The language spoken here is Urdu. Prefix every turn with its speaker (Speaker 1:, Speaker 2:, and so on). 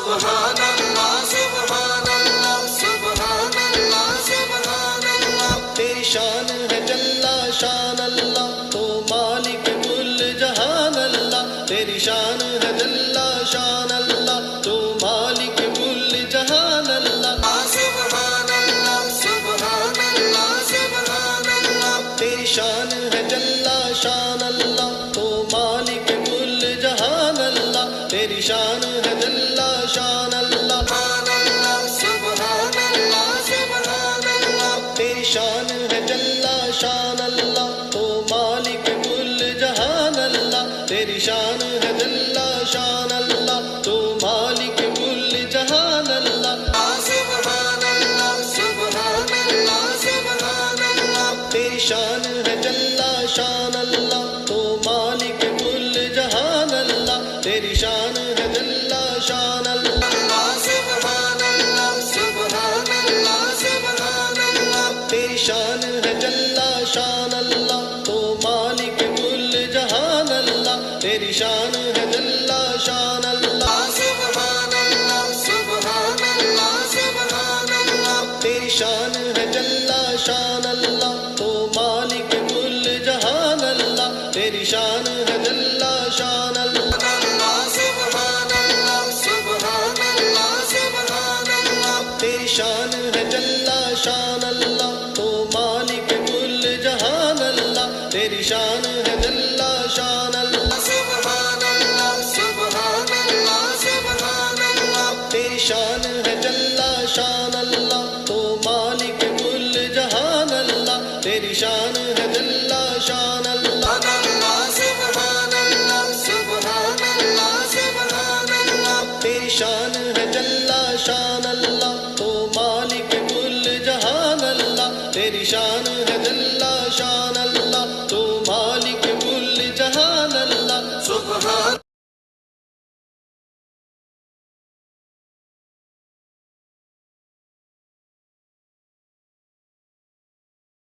Speaker 1: سبحان اللہ سبحان اللہ سبحان اللہ سبحان اللہ
Speaker 2: تیری شان ہے جل شان اللہ تو مالک کل جہان اللہ تیری شان ہے جل شان اللہ تو مالک کل جہان اللہ
Speaker 1: سبحان اللہ سبحان اللہ سبحان اللہ
Speaker 2: تیری شان ہے جل شان اللہ تو مالک کل جہان اللہ تیری شان ہے جل شان اللہ
Speaker 1: سبحان اللہ سبحان اللہ
Speaker 2: تیری شان ہے جل شان اللہ تو مالک کل جہان اللہ تیری شان ہے جل شان اللہ تو مالک کل جہان اللہ
Speaker 1: سبحان اللہ سبحان اللہ سبحان اللہ
Speaker 2: تیری شان ہے جل شان اللہ تو مالک کل جہان اللہ تیری شان ہے جل شان اللہ
Speaker 1: سبحان اللہ سبحان اللہ سبحان اللہ
Speaker 2: تیری شان ہے جل شان اللہ تو مالک کل جہان اللہ تیری شان ہے جل شان اللہ
Speaker 1: سبحان اللہ سبحان اللہ سبحان اللہ
Speaker 2: تیری شان ہے جل شان اللہ تو مالک کل جہان اللہ تیری شان ہے جل شان اللہ
Speaker 1: سبحان اللہ سبحان اللہ سبحان اللہ
Speaker 2: تیری شان ہے جل شان اللہ تو مالک کل جہان اللہ تیری شان ہے جل شان اللہ
Speaker 1: سبحان اللہ سبحان اللہ سبحان اللہ
Speaker 2: تیری شان ہے جل شان اللہ تو مالک کل جہان اللہ تیری شان ہے جل شان اللہ
Speaker 1: سبحان اللہ سبحان اللہ سبحان اللہ
Speaker 2: تیری شان ہے جل شان اللہ تو مالک کل جہان اللہ تیری شان ہے جل شان